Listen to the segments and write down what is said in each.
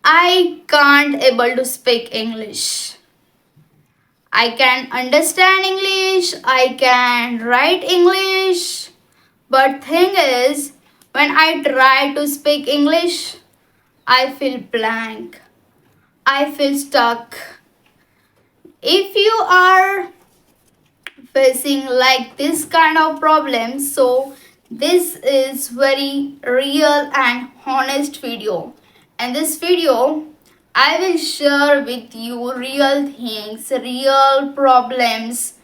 I can't able to speak English. I can understand English, I can write English, but thing is, when I try to speak English, I feel blank. I feel stuck. If you are facing like this kind of problem, so this is very real and honest video. In this video, I will share with you real things, real problems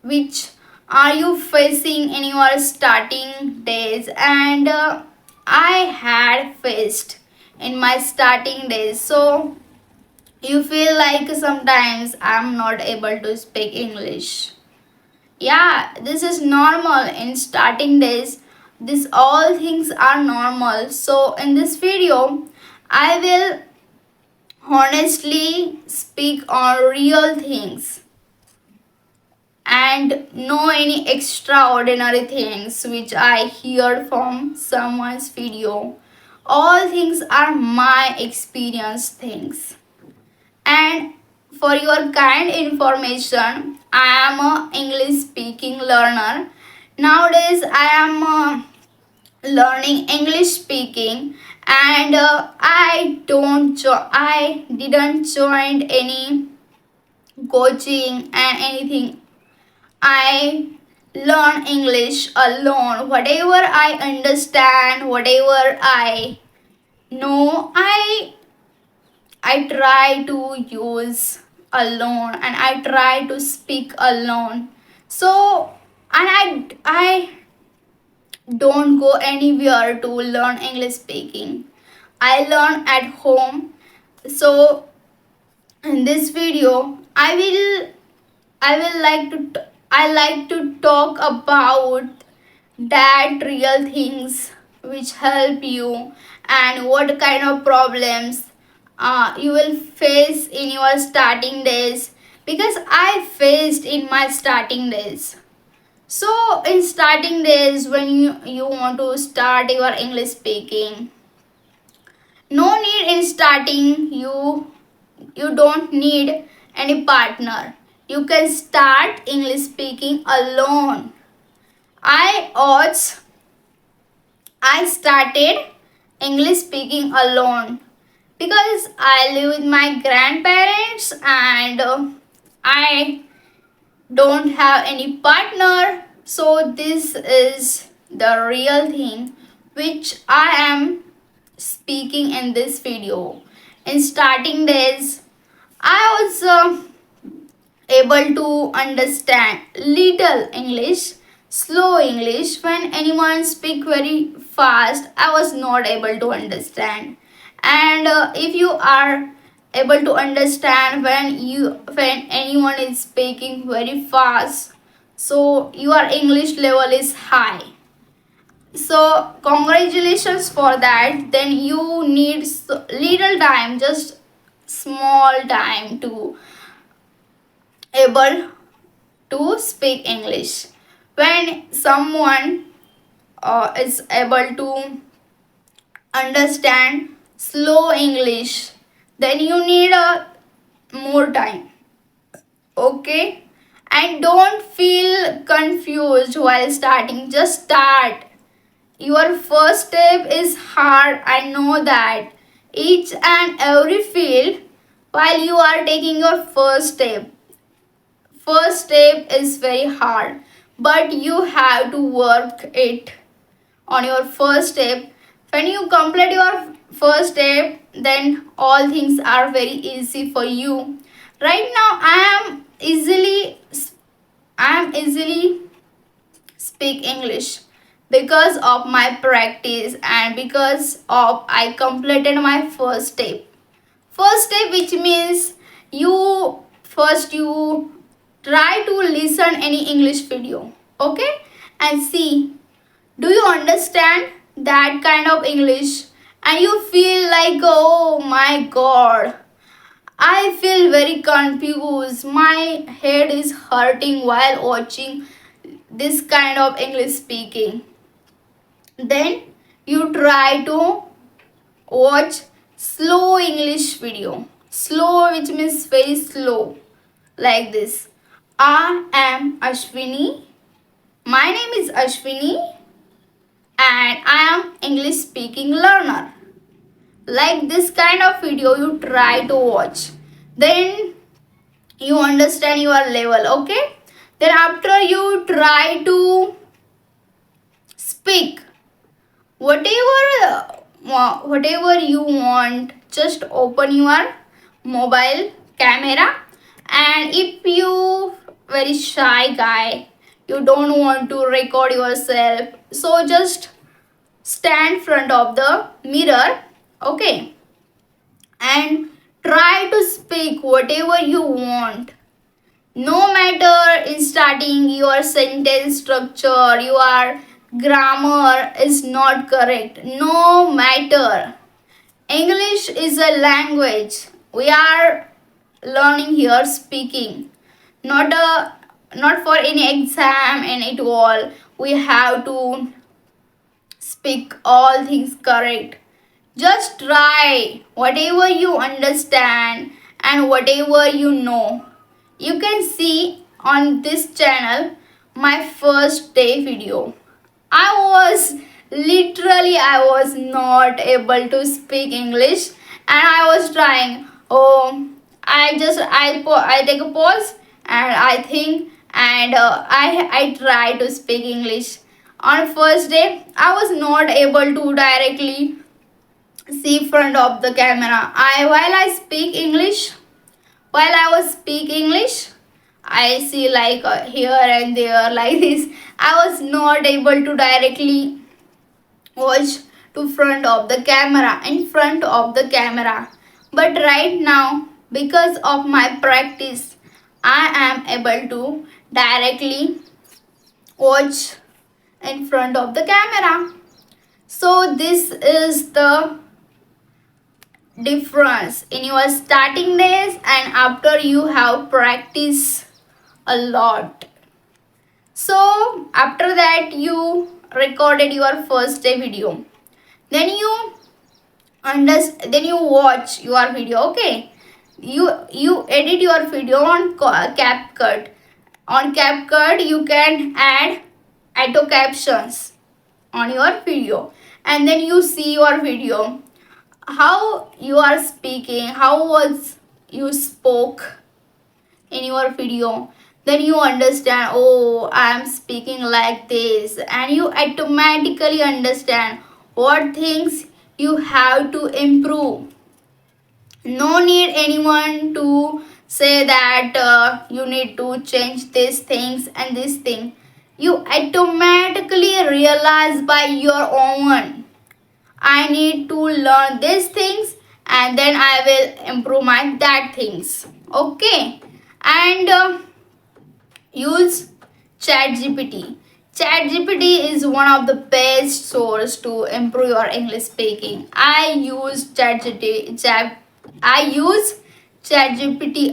which are you facing in your starting days, and I had faced in my starting days. So you feel like sometimes I'm not able to speak English. Yeah, this is normal in starting days. This all things are normal. So in this video, I will honestly speak on real things and no any extraordinary things which I hear from someone's video. All things are my experience things. And for your kind information, I am a English speaking learner. Nowadays I am learning English speaking, and I didn't join any coaching and anything. I learn English alone. Whatever I understand, whatever I know, I try to use alone and I try to speak alone. So, and I don't go anywhere to learn English speaking. I learn at home. So, in this video, I like to talk about that real things which help you and what kind of problems you will face in your starting days, because I faced in my starting days. So in starting days, when you want to start your English speaking, no need in starting, you don't need any partner. You can start English speaking alone. I started English speaking alone because I live with my grandparents, and I don't have any partner. So this is the real thing which I am speaking in this video. In starting days, I was able to understand little English, slow English. When anyone speak very fast, I was not able to understand. And if you are able to understand when anyone is speaking very fast, so your English level is high. So congratulations for that. Then you need little time, just small time to able to speak English. When someone is able to understand slow English, then you need a more time. Okay? And don't feel confused while starting. Just start. Your first step is hard, I know that. Each and every field while you are taking your first step. First step is very hard, but you have to work it on your first step. When you complete your first step, then all things are very easy for you. Right now I am easily speak English because of my practice and because of I completed my first step. First step, which means you try to listen any English video, okay, and see, do you understand that kind of English, and you feel like, oh my god, I feel very confused, my head is hurting while watching this kind of English speaking. Then you try to watch slow English video. Slow, which means very slow, like this. I am Ashwini. My name is Ashwini and I am English speaking learner. Like this kind of video you try to watch. Then you understand your level, okay? Then after you try to speak whatever you want, just open your mobile camera. And if you very shy guy, you don't want to record yourself, so just stand front of the mirror, okay, and try to speak whatever you want. No matter in starting your sentence structure, your grammar is not correct, no matter. English is a language. We are learning here speaking, not for any exam and it all. We have to speak all things correct. Just try whatever you understand and whatever you know. You can see on this channel my first day video. I was not able to speak English and I was trying. Oh, I take a pause and I think and I try to speak English. On first day, I was not able to directly see front of the camera. While I was speak English, I see like here and there like this. I was not able to directly watch to front of the camera, in front of the camera. But right now, because of my practice, I am able to directly watch in front of the camera. So this is the difference in your starting days and after you have practiced a lot. So after that you recorded your first day video, then you watch your video, okay, you edit your video on CapCut. On CapCut you can add auto captions on your video and then you see your video, how you are speaking, how was you spoke in your video. Then you understand, oh, I am speaking like this, and you automatically understand what things you have to improve. No need anyone to say that you need to change these things and this thing. You automatically realize by your own, I need to learn these things and then I will improve my that things, okay. And use ChatGPT. ChatGPT is one of the best source to improve your English speaking. I use ChatGPT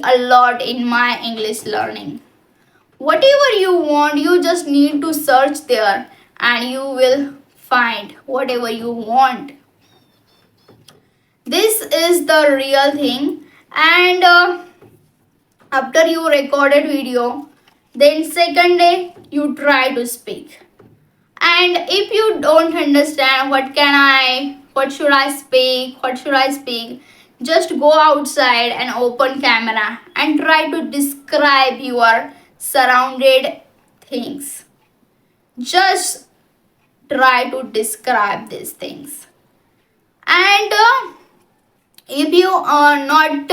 a lot in my English learning. Whatever you want, you just need to search there and you will find whatever you want. This is the real thing. And after you recorded video, then second day you try to speak. And if you don't understand what should I speak, just go outside and open camera and try to describe your surrounded things. Just try to describe these things. And if you are not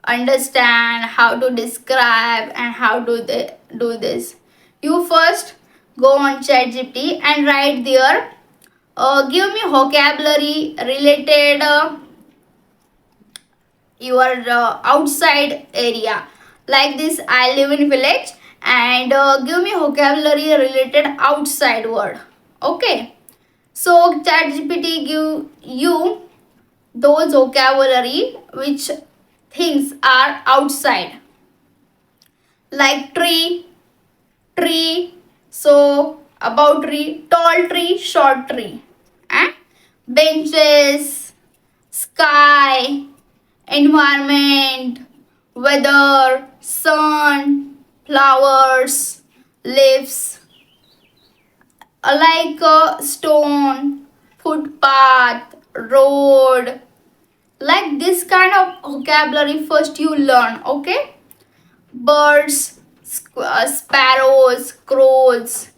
understand how to describe and how to do this, you first go on ChatGPT and write there, give me vocabulary related your outside area. Like this, I live in village and give me vocabulary related outside word, okay. So ChatGPT give you those vocabulary which things are outside, like tree, so about tree, tall tree, short tree, and benches, sky, environment, weather, sun, flowers, leaves, like a stone, footpath, road, like this kind of vocabulary first you learn, okay? Birds, sparrows, crows,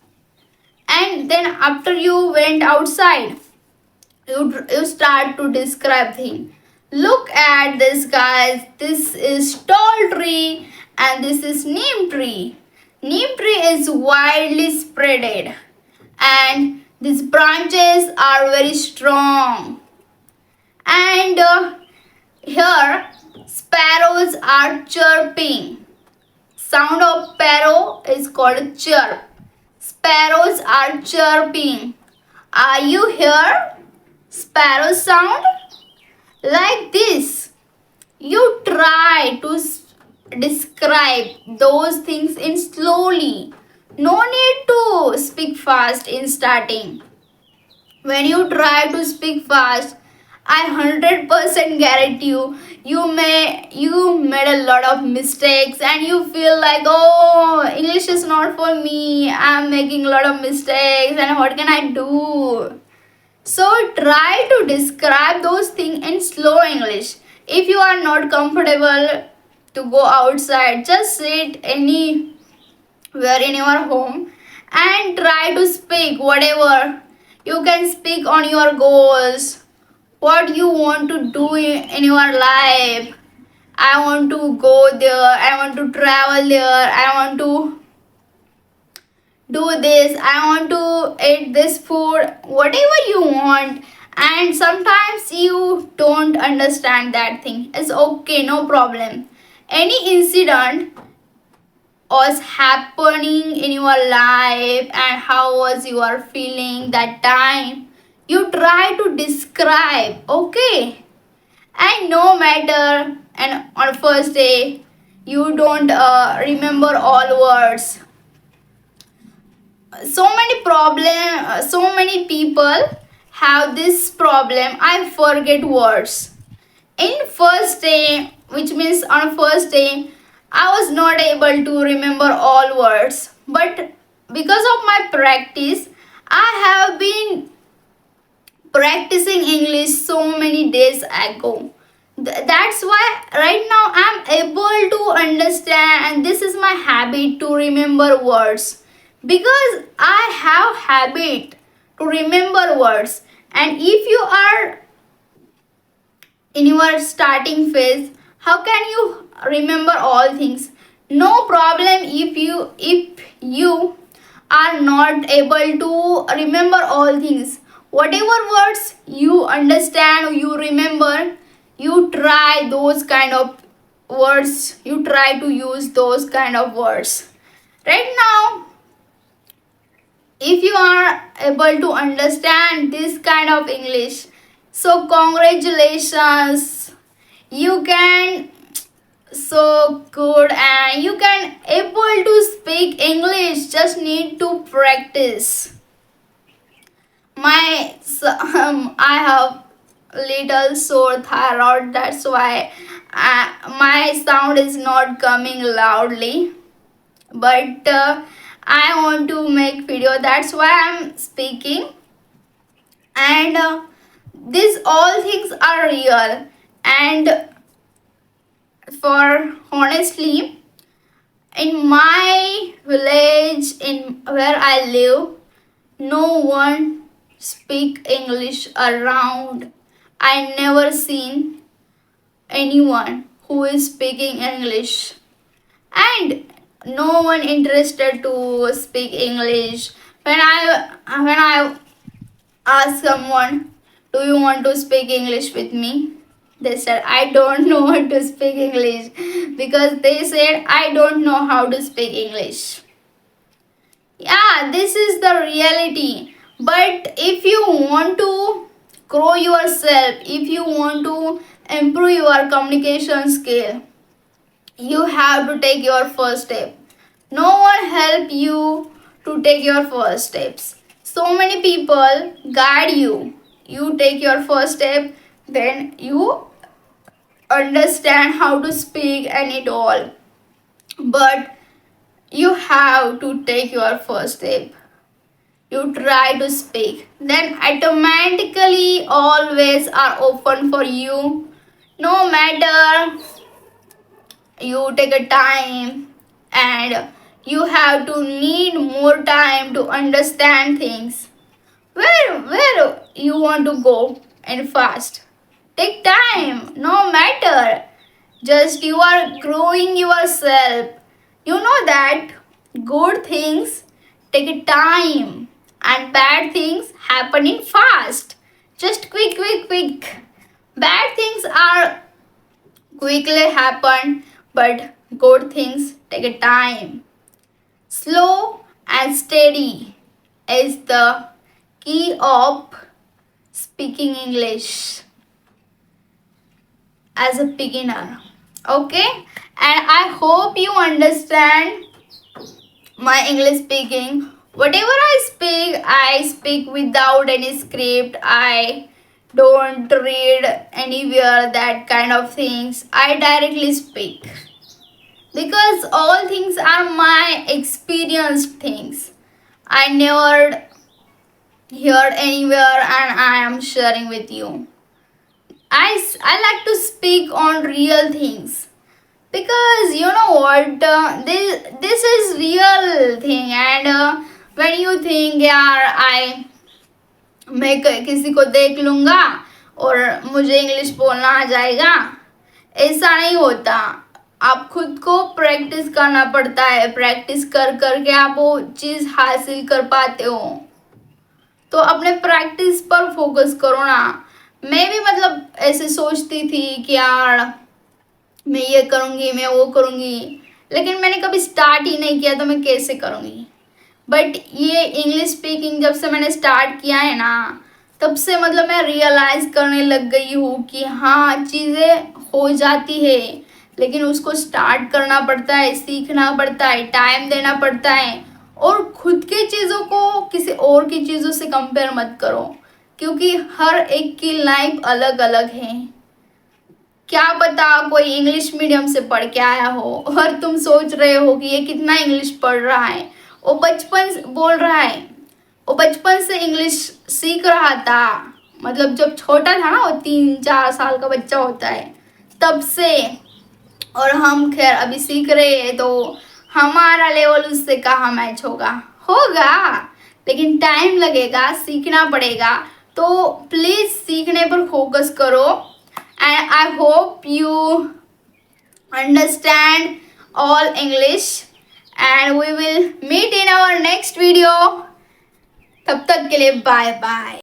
and then after you went outside, you start to describe things. Look at this, guys. This is tall tree and this is neem tree. Neem tree is widely spreaded and these branches are very strong. And here sparrows are chirping. Sound of sparrow is called chirp. Sparrows are chirping. Are you here? Sparrow sound like this. You try to describe those things in slowly. No need to speak fast in starting. When you try to speak fast, I 100% guarantee you made a lot of mistakes and you feel like, oh, English is not for me. I'm making a lot of mistakes and what can I do? So try to describe those things in slow English. If you are not comfortable to go outside, just sit anywhere in your home and try to speak whatever. You can speak on your goals, what you want to do in your life. I want to go there, I want to travel there, I want to do this, I want to eat this food, whatever you want. And sometimes you don't understand that thing, it's okay, no problem. Any incident was happening in your life and how was you are feeling that time, you try to describe, okay? And no matter, and on first day you don't remember all words. So many people have this problem, I forget words. In first day, which means on first day, I was not able to remember all words, but because of my practice, I have been practicing English so many days ago. That's why right now I'm able to understand, and this is my habit to remember words, because I have habit to remember words. And if you are in your starting phase, how can you remember all things? No problem if you are not able to remember all things. Whatever words you understand, you remember, you try those kind of words, you try to use those kind of words. Right now, if you are able to understand this kind of English, so congratulations, you can so good and you can able to speak English, just need to practice. I have little sore thyroid, that's why my sound is not coming loudly, but I want to make video, that's why I'm speaking. And these all things are real. And for honestly, in my village, in where I live, no one speak English around. I never seen anyone who is speaking English, and no one interested to speak English. When I ask someone, do you want to speak English with me, they said, I don't know how to speak English, because they said I don't know how to speak English. Yeah, this is the reality. But if you want to grow yourself, if you want to improve your communication skill, you have to take your first step. No one help you to take your first steps. So many people guide you. You take your first step, then you understand how to speak and it all. But you have to take your first step. You try to speak, then automatically always are open for you. No matter you take a time, and you have to need more time to understand things. Where you want to go and fast. Take time, no matter. Just you are growing yourself. You know that good things take time and bad things happen in fast. Just quick. Bad things are quickly happen, but good things take a time. Slow and steady is the key of speaking English as a beginner. Okay, and I hope you understand my English speaking. Whatever I speak without any script. I don't read anywhere that kind of things. I directly speak because all things are my experienced things. I never heard anywhere and I am sharing with you. I like to speak on real things because you know what, this is real thing, and when you think यार मैं किसी को देख लूँगा और मुझे English बोलना आ जाएगा, ऐसा नहीं होता. आप खुद को प्रैक्टिस करना पड़ता है. प्रैक्टिस कर करके आप वो चीज़ हासिल कर पाते हो. तो अपने प्रैक्टिस पर फोकस करो ना. मैं भी मतलब ऐसे सोचती थी कि यार मैं ये करूँगी, मैं वो करूँगी, लेकिन मैंने कभी स्टार्ट ही नहीं किया तो मैं कैसे करूँगी. बट ये इंग्लिश स्पीकिंग जब से मैंने स्टार्ट किया है ना, तब से मतलब मैं रियलाइज़ करने लग गई हूँ कि हाँ चीज़ें हो जाती है, लेकिन उसको स्टार्ट करना पड़ता है, सीखना पड़ता है, टाइम देना पड़ता है. और खुद की चीज़ों को किसी और की चीज़ों से कंपेयर मत करो, क्योंकि हर एक की लाइफ अलग अलग है. क्या पता कोई इंग्लिश मीडियम से पढ़ के आया हो और तुम सोच रहे हो कि ये कितना इंग्लिश पढ़ रहा है. वो बचपन बोल रहा है, वो बचपन से इंग्लिश सीख रहा था. मतलब जब छोटा था ना, वो 3-4 साल का बच्चा होता है तब से. और हम खैर अभी सीख रहे हैं, तो हमारा लेवल उससे कहाँ मैच होगा, लेकिन टाइम लगेगा, सीखना पड़ेगा. तो प्लीज़ सीखने पर फोकस करो. And I hope you understand all English, and we will meet in our next video. तब तक के लिए बाय बाय.